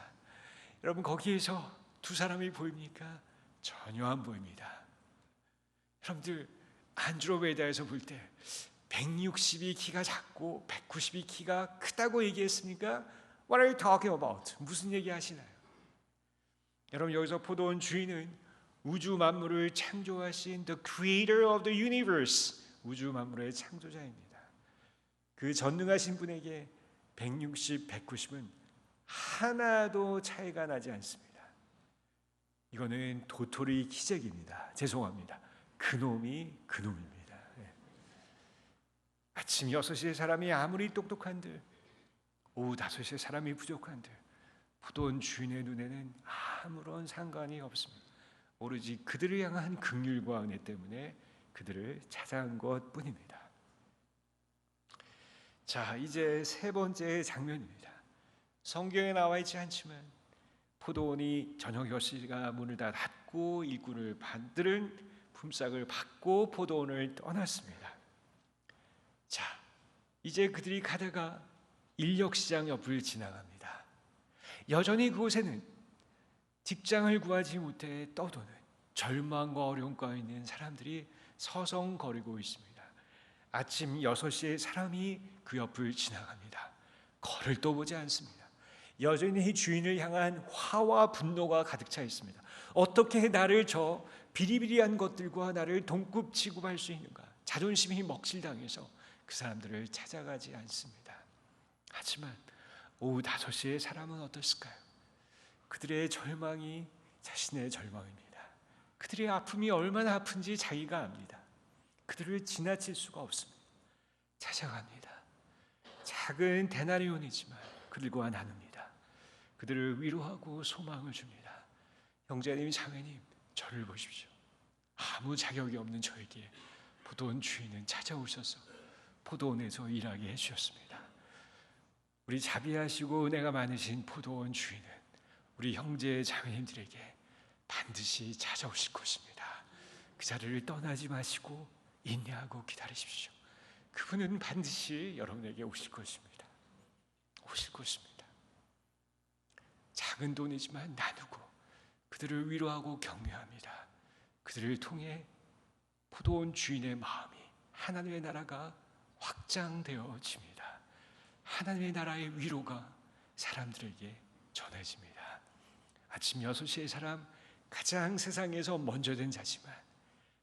여러분 거기에서 두 사람이 보입니까? 전혀 안 보입니다. 여러분들 안드로메다에서 볼 때 160이 키가 작고 190이 키가 크다고 얘기했습니까? What are you talking about? 무슨 얘기 하시나요? 여러분 여기서 포도원 주인은 우주 만물을 창조하신 The Creator of the Universe, 우주 만물의 창조자입니다. 그 전능하신 분에게 160, 190은 하나도 차이가 나지 않습니다. 이거는 도토리 기적입니다. 죄송합니다. 그놈입니다. 아침 6시에 사람이 아무리 똑똑한들 오후 5시에 사람이 부족한들 포도원 주인의 눈에는 아무런 상관이 없습니다. 오로지 그들을 향한 긍휼과 은혜 때문에 그들을 찾아온 것뿐입니다. 자, 이제 세 번째 장면입니다. 성경에 나와 있지 않지만 포도원이 저녁 6시가 문을 다 닫고 일꾼을 받들은 품삯을 받고 포도원을 떠났습니다. 자, 이제 그들이 가다가 인력시장 옆을 지나갑니다. 여전히 그곳에는 직장을 구하지 못해 떠도는 절망과 어려움 가운데 있는 사람들이 서성거리고 있습니다. 아침 6시에 사람이 그 옆을 지나갑니다. 거를 떠보지 않습니다. 여전히 주인을 향한 화와 분노가 가득 차 있습니다. 어떻게 나를 저 비리비리한 것들과 나를 동급 취급할 수 있는가? 자존심이 먹칠당해서 그 사람들을 찾아가지 않습니다. 하지만 오후 5시에 사람은 어떻을까요? 그들의 절망이 자신의 절망입니다. 그들의 아픔이 얼마나 아픈지 자기가 압니다. 그들을 지나칠 수가 없습니다. 찾아갑니다. 작은 데나리온이지만 그들과 나눕니다. 그들을 위로하고 소망을 줍니다. 형제님, 자매님, 저를 보십시오. 아무 자격이 없는 저에게 포도원 주인은 찾아오셔서 포도원에서 일하게 해주셨습니다. 우리 자비하시고 은혜가 많으신 포도원 주인은 우리 형제 자매님들에게 반드시 찾아오실 것입니다. 그 자리를 떠나지 마시고 인내하고 기다리십시오. 그분은 반드시 여러분에게 오실 것입니다. 오실 것입니다. 작은 돈이지만 나누고 그들을 위로하고 격려합니다. 그들을 통해 포도원 주인의 마음이, 하나님의 나라가 확장되어집니다. 하나님의 나라의 위로가 사람들에게 전해집니다. 아침 6시의 사람, 가장 세상에서 먼저 된 자지만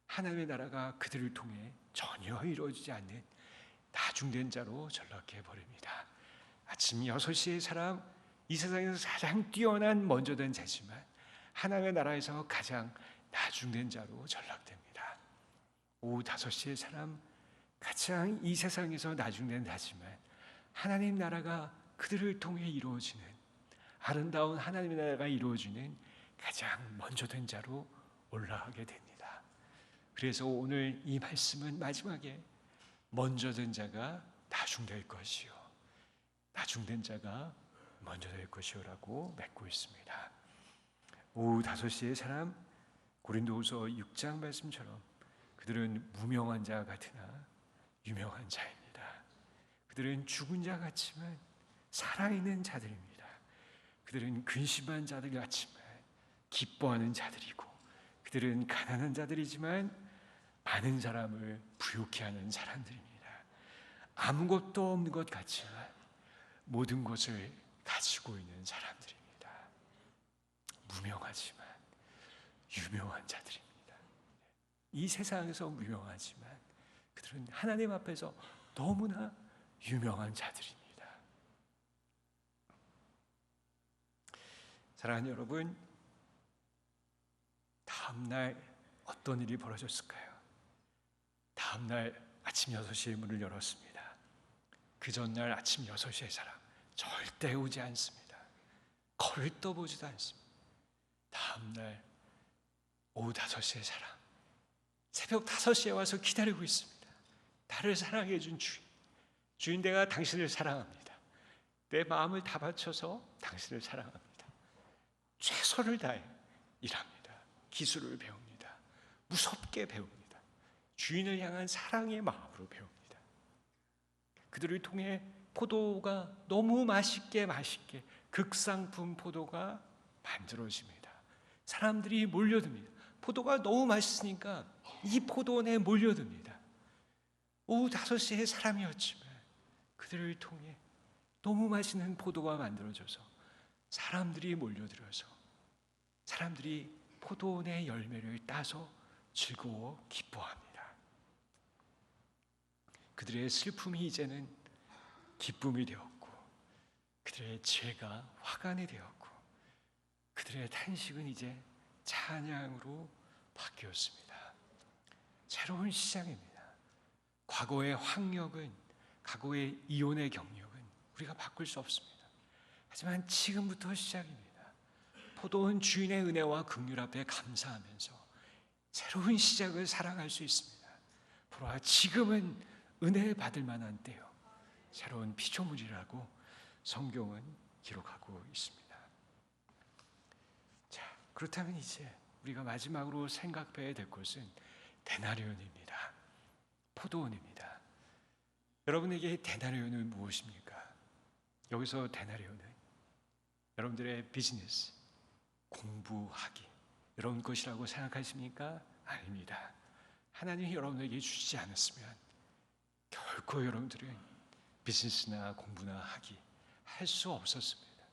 하나님의 나라가 그들을 통해 전혀 이루어지지 않는 나중된 자로 전락해 버립니다. 아침 6시의 사람, 이 세상에서 가장 뛰어난 먼저 된 자지만 하나님의 나라에서 가장 나중된 자로 전락됩니다. 오후 5시의 사람, 가장 이 세상에서 나중된 자지만 하나님 나라가 그들을 통해 이루어지는, 아름다운 하나님의 나라가 이루어지는 가장 먼저 된 자로 올라가게 됩니다. 그래서 오늘 이 말씀은 마지막에 먼저 된 자가 나중될 것이요, 나중된 자가 먼저 될 것이요라고 맺고 있습니다. 오후 5시의 사람, 고린도후서 6장 말씀처럼 그들은 무명한 자 같으나 유명한 자입니다. 그들은 죽은 자 같지만 살아있는 자들입니다. 그들은 근심한 자들 같지만 기뻐하는 자들이고, 그들은 가난한 자들이지만 많은 사람을 부유케 하는 사람들입니다. 아무것도 없는 것 같지만 모든 것을 가지고 있는 사람들입니다. 무명하지만 유명한 자들입니다. 이 세상에서 무명하지만 그들은 하나님 앞에서 너무나 유명한 자들입니다. 사랑하는 여러분, 다음날 어떤 일이 벌어졌을까요? 다음날 아침 6시에 문을 열었습니다. 그 전날 아침 6시에 사람 절대 오지 않습니다. 거를 떠보지도 않습니다. 다음날 오후 5시에 사람, 새벽 5시에 와서 기다리고 있습니다. 나를 사랑해 준 주인, 내가 당신을 사랑합니다. 내 마음을 다 바쳐서 당신을 사랑합니다. 최선을 다해 일합니다. 기술을 배웁니다. 무섭게 배웁니다. 주인을 향한 사랑의 마음으로 배웁니다. 그들을 통해 포도가 너무 맛있게 극상품 포도가 만들어집니다. 사람들이 몰려듭니다. 포도가 너무 맛있으니까 이 포도원에 몰려듭니다. 오후 5시에 사람이었지만 그들을 통해 너무 맛있는 포도가 만들어져서 사람들이 몰려들어서 사람들이 포도원의 열매를 따서 즐거워 기뻐합니다. 그들의 슬픔이 이제는 기쁨이 되었고, 그들의 죄가 화관이 되었고, 그들의 탄식은 이제 찬양으로 바뀌었습니다. 새로운 시작입니다. 과거의 황력은, 과거의 이혼의 경력은 우리가 바꿀 수 없습니다. 하지만 지금부터 시작입니다. 포도원 주인의 은혜와 긍휼 앞에 감사하면서 새로운 시작을 살아갈 수 있습니다. 보라, 지금은 은혜 받을 만한 때요, 새로운 피조물이라고 성경은 기록하고 있습니다. 자, 그렇다면 이제 우리가 마지막으로 생각해야 될 것은 데나리온입니다. 포도원입니다. 여러분에게 데나리온은 무엇입니까? 여기서 데나리온은 여러분들의 비즈니스, 공부하기, 이런 것이라고 생각하십니까? 아닙니다. 하나님이 여러분에게 주시지 않았으면 결코 여러분들은 비즈니스나 공부나 하기 할 수 없었습니다.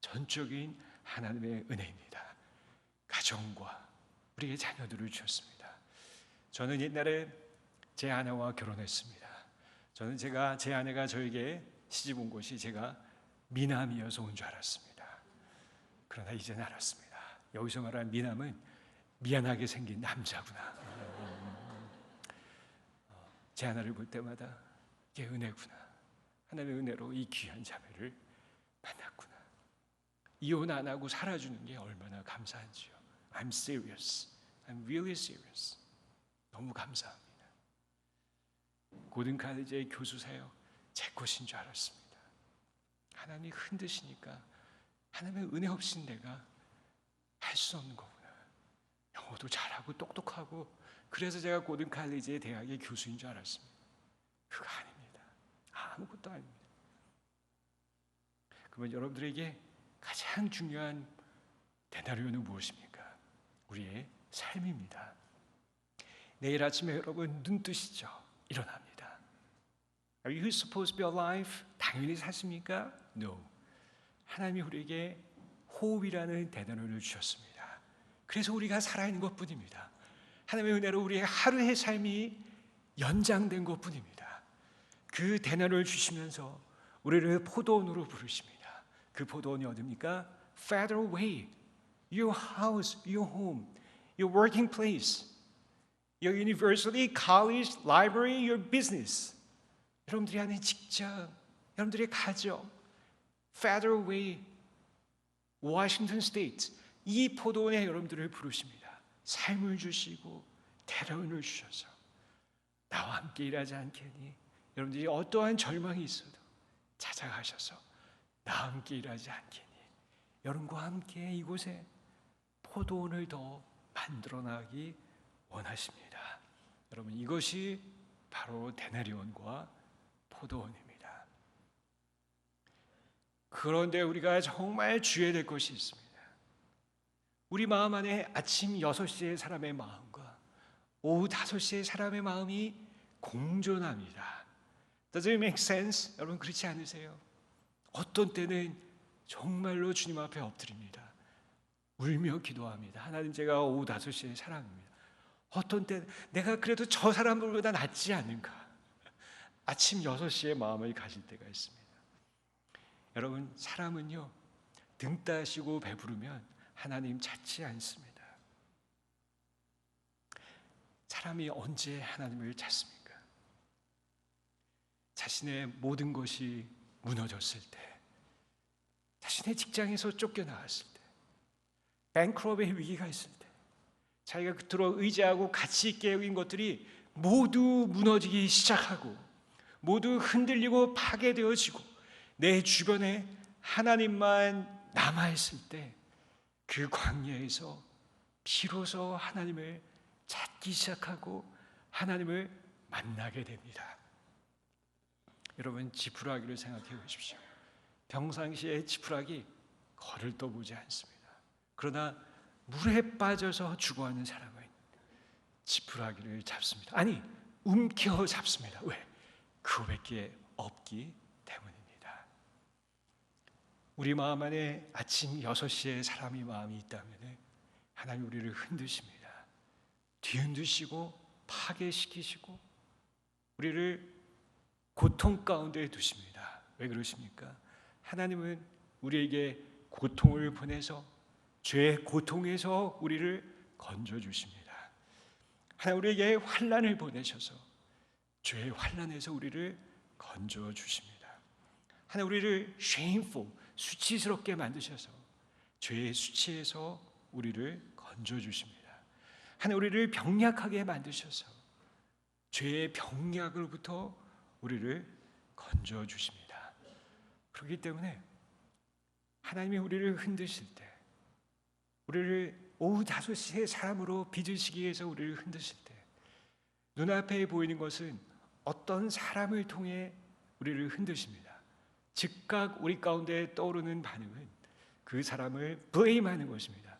전적인 하나님의 은혜입니다. 가정과 우리의 자녀들을 주셨습니다. 저는 옛날에 제 아내와 결혼했습니다. 저는 제 아내가 저에게 시집 온 곳이 제가 미남이어서 온 줄 알았습니다. 그러나 이제는 알았습니다. 여기서 말하는 미남은 미안하게 생긴 남자구나. 제 아내를 볼 때마다 이게 은혜구나. 하나님의 은혜로 이 귀한 자매를 만났구나. 이혼 안 하고 살아주는 게 얼마나 감사한지요. I'm serious. I'm really serious. 너무 감사합니다. 고든 칼리지의 교수 사역 제 것인 줄 알았습니다. 하나님이 흔드시니까 하나님의 은혜 없인 내가 할 수 없는 거구나. 영어도 잘하고 똑똑하고 그래서 제가 고든 칼리지의 대학의 교수인 줄 알았습니다. 그거 아닙니다. 아무것도 아닙니다. 그러면 여러분들에게 가장 중요한 데나리온은 무엇입니까? 우리의 삶입니다. 내일 아침에 여러분 눈 뜨시죠? 일어납니다. Are you supposed to be alive? 당연히 사십니까? No. 하나님이 우리에게 호흡이라는 데나리온을 주셨습니다. 그래서 우리가 살아있는 것뿐입니다. 하나님의 은혜로 우리의 하루의 삶이 연장된 것뿐입니다. 그 데나리온을 주시면서 우리를 포도원으로 부르십니다. 그 포도원이 어디입니까? Federal Way, your house, your home, your working place, your university, college, library, your business. 여러분들이 하는 직장, 여러분들의 가정, Federal Way, 워싱턴 스테이트, 이 포도원에 여러분들을 부르십니다. 삶을 주시고 데려온을 주셔서 나와 함께 일하지 않겠니? 여러분들이 어떠한 절망이 있어도 찾아가셔서 나와 함께 일하지 않겠니? 여러분과 함께 이곳에 포도원을 더 만들어 나가기 원하십니다. 여러분, 이것이 바로 데나리온과 포도원입니다. 그런데 우리가 정말 주의해야 될 것이 있습니다. 우리 마음 안에 아침 6시의 사람의 마음과 오후 5시의 사람의 마음이 공존합니다. Does it make sense? 여러분 그렇지 않으세요? 어떤 때는 정말로 주님 앞에 엎드립니다. 울며 기도합니다. 하나님, 제가 오후 5시의 사람입니다. 어떤 때 내가 그래도 저 사람들보다 낫지 않은가? 아침 6시에 마음을 가질 때가 있습니다. 여러분, 사람은요 등 따시고 배부르면 하나님 찾지 않습니다. 사람이 언제 하나님을 찾습니까? 자신의 모든 것이 무너졌을 때, 자신의 직장에서 쫓겨나왔을 때, 뱅크럽의 위기가 있을 때, 자기가 그토록 의지하고 가치 있게 여긴 것들이 모두 무너지기 시작하고 모두 흔들리고 파괴되어지고 내 주변에 하나님만 남아있을 때, 그 광야에서 비로소 하나님을 찾기 시작하고 하나님을 만나게 됩니다. 여러분, 지푸라기를 생각해 보십시오. 평상시에 지푸라기 걸을 떠보지 않습니다. 그러나 물에 빠져서 죽어가는 사람은 지푸라기를 잡습니다. 아니, 움켜 잡습니다. 왜? 그거밖에 없기 때문입니다. 우리 마음 안에 아침 6시에 사람이 마음이 있다면 하나님 우리를 흔드십니다. 뒤흔드시고 파괴시키시고 우리를 고통 가운데 두십니다. 왜 그러십니까? 하나님은 우리에게 고통을 보내서 죄의 고통에서 우리를 건져주십니다. 하나님 우리에게 환난을 보내셔서 죄의 환난에서 우리를 건져주십니다. 하나님 우리를 shameful, 수치스럽게 만드셔서 죄의 수치에서 우리를 건져주십니다. 하나님 우리를 병약하게 만드셔서 죄의 병약으로부터 우리를 건져주십니다. 그렇기 때문에 하나님이 우리를 흔드실 때, 우리를 오후 5시의 사람으로 빚으시기 위해서 우리를 흔드실 때, 눈앞에 보이는 것은 어떤 사람을 통해 우리를 흔드십니다. 즉각 우리 가운데 떠오르는 반응은 그 사람을 blame하는 것입니다.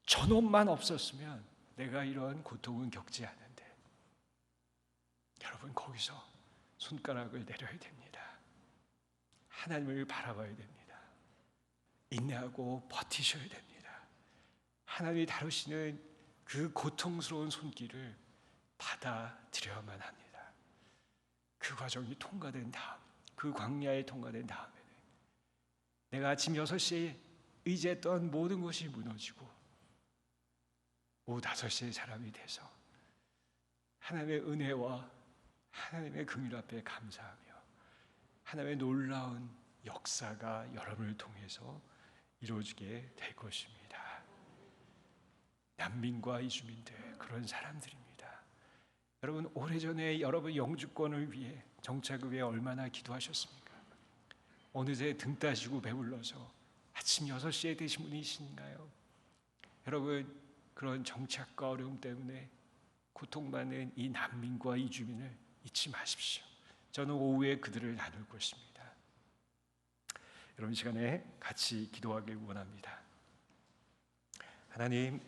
저놈만 없었으면 내가 이런 고통은 겪지 않는데. 여러분, 거기서 손가락을 내려야 됩니다. 하나님을 바라봐야 됩니다. 인내하고 버티셔야 됩니다. 하나님이 다루시는 그 고통스러운 손길을 받아들여야만 합니다. 그 과정이 통과된 다음, 그 광야에 통과된 다음에는 내가 아침 6시에 의지했던 모든 것이 무너지고 오후 5시의 사람이 돼서 하나님의 은혜와 하나님의 긍휼 앞에 감사하며 하나님의 놀라운 역사가 여러분을 통해서 이루어지게 될 것입니다. 난민과 이주민들, 그런 사람들입니다. 여러분, 오래전에 여러분 영주권을 위해, 정착을 위해 얼마나 기도하셨습니까? 어느새 등 따시고 배불러서 아침 6시에 되신 분이신가요? 여러분, 그런 정착과 어려움 때문에 고통받는 이 난민과 이주민을 잊지 마십시오. 저는 오후에 그들을 나눌 것입니다. 여러분 시간에 같이 기도하길 원합니다. 하나님,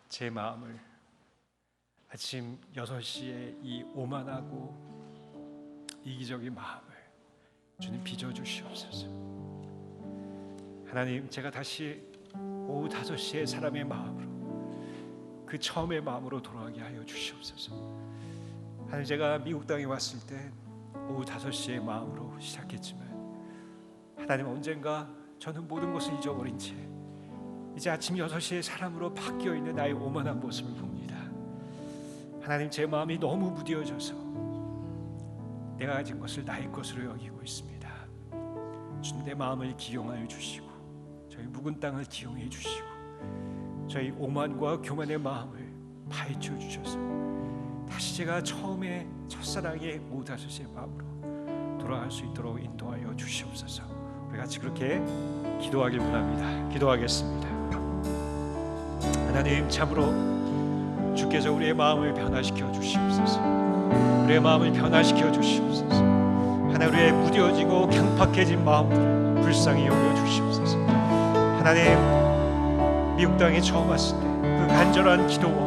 제 마음을 아침 6시에 이 오만하고 이기적인 마음을 주님 빚어주시옵소서. 하나님, 제가 다시 오후 5시에 사람의 마음으로, 그 처음의 마음으로 돌아가게 하여 주시옵소서. 하나님, 제가 미국 땅에 왔을 때 오후 5시의 마음으로 시작했지만 하나님, 언젠가 저는 모든 것을 잊어버린 채 이제 아침 6시에 사람으로 바뀌어 있는 나의 오만한 모습을 봅니다. 하나님, 제 마음이 너무 무뎌져서 내가 가진 것을 나의 것으로 여기고 있습니다. 주님, 내 마음을 기용하여 주시고 저희 묵은 땅을 기용해 주시고 저희 오만과 교만의 마음을 파헤쳐 주셔서 다시 제가 처음에 첫사랑의 오후 5시의 마음으로 돌아갈 수 있도록 인도하여 주시옵소서. 우리 같이 그렇게 기도하길 원합니다. 기도하겠습니다. 하나님, 참으로 주께서 우리의 마음을 변화시켜 주시옵소서. 우리의 마음을 변화시켜 주시옵소서. 하나님, 우리의 무뎌지고 강팍해진 마음을 불쌍히 여겨 주시옵소서. 하나님, 미국 땅에 처음 왔을 때 그 간절한 기도와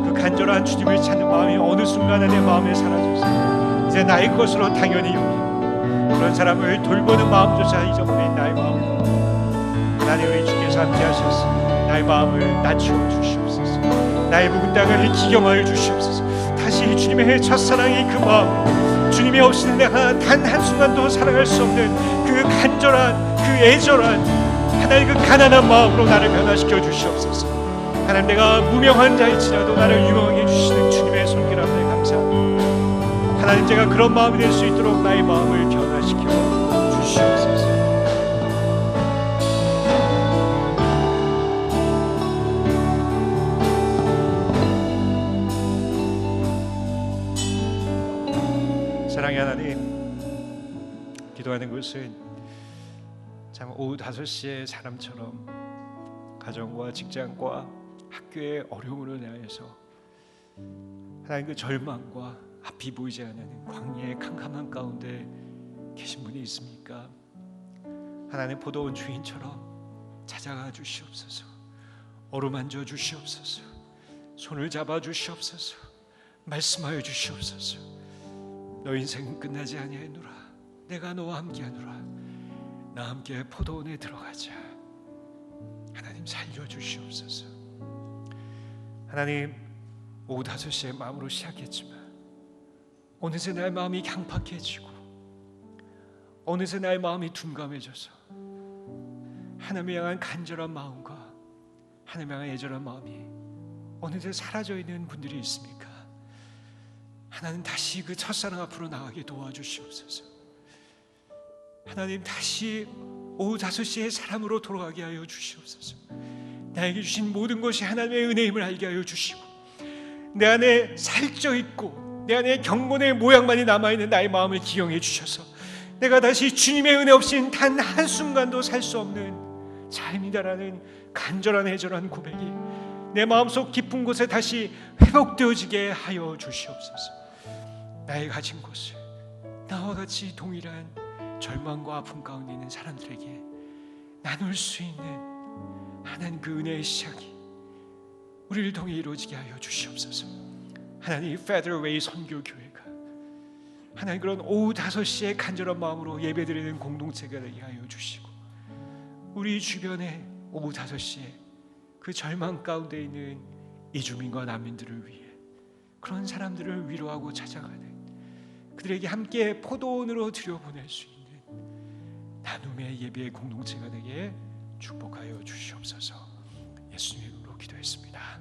그 간절한 주님을 찾는 마음이 어느 순간에 내 마음에 사라져서 이제 나의 것으로 당연히 여기고 그런 사람을 돌보는 마음조차 잊어버린 나의 마음을 하나님, 우리 주께서 함께 하셔서 나의 마음을 낮추어 주시옵소서. 나의 묵은 땅을 기경하여 주시옵소서. 다시 주님의 첫사랑의 그 마음, 주님이 없이는 내가 단 한순간도 살아갈 수 없는 그 간절한, 그 애절한 하나님, 그 가난한 마음으로 나를 변화시켜 주시옵소서. 하나님, 내가 무명한 자일지라도 나를 유명하게 해주시는 주님의 손길함에 감사합니다. 하나님, 제가 그런 마음이 될 수 있도록 나의 마음을 변화시켜 주시옵소서. 사랑의 하나님, 기도하는 것은 참 오후 5시에 사람처럼 가정과 직장과 학교의 어려움으로 인하여서 하나님, 그 절망과 앞이 보이지 않는 광야의 캄캄한 가운데 계신 분이 있습니까? 하나님, 포도원 주인처럼 찾아가 주시옵소서. 어루만져 주시옵소서. 손을 잡아 주시옵소서. 말씀하여 주시옵소서. 너 인생은 끝나지 아니하노라. 내가 너와 함께하노라. 나 함께 포도원에 들어가자. 하나님, 살려주시옵소서. 하나님, 오후 5시에 마음으로 시작했지만 어느새 나의 마음이 강팍해지고 어느새 나의 마음이 둔감해져서 하나님을 향한 간절한 마음과 하나님을 향한 애절한 마음이 어느새 사라져 있는 분들이 있습니까? 하나님, 다시 그 첫사랑 앞으로 나가게 도와주시옵소서. 하나님, 다시 오후 5시에 사람으로 돌아가게 하여 주시옵소서. 나에게 주신 모든 것이 하나님의 은혜임을 알게 하여 주시고 내 안에 살쪄 있고 내 안에 경건의 모양만이 남아있는 나의 마음을 기용해 주셔서 내가 다시 주님의 은혜 없이는 단 한순간도 살 수 없는 삶이다라는 간절한 애절한 고백이 내 마음속 깊은 곳에 다시 회복되어지게 하여 주시옵소서. 나의 가진 것을 나와 같이 동일한 절망과 아픔 가운데 있는 사람들에게 나눌 수 있는 하나님, 그 은혜의 시작이 우리를 통해 이루어지게 하여 주시옵소서. 하나님, 페더웨이 선교교회가 하나님, 그런 오후 5시에 간절한 마음으로 예배드리는 공동체가 되게 하여 주시고 우리 주변에 오후 5시에 그 절망 가운데 있는 이주민과 난민들을 위해 그런 사람들을 위로하고 찾아가는 그들에게 함께 포도원으로 들여보낼 수 있는 나눔의 예배의 공동체가 되게 축복하여 주시옵소서. 예수님의 이름으로 기도했습니다.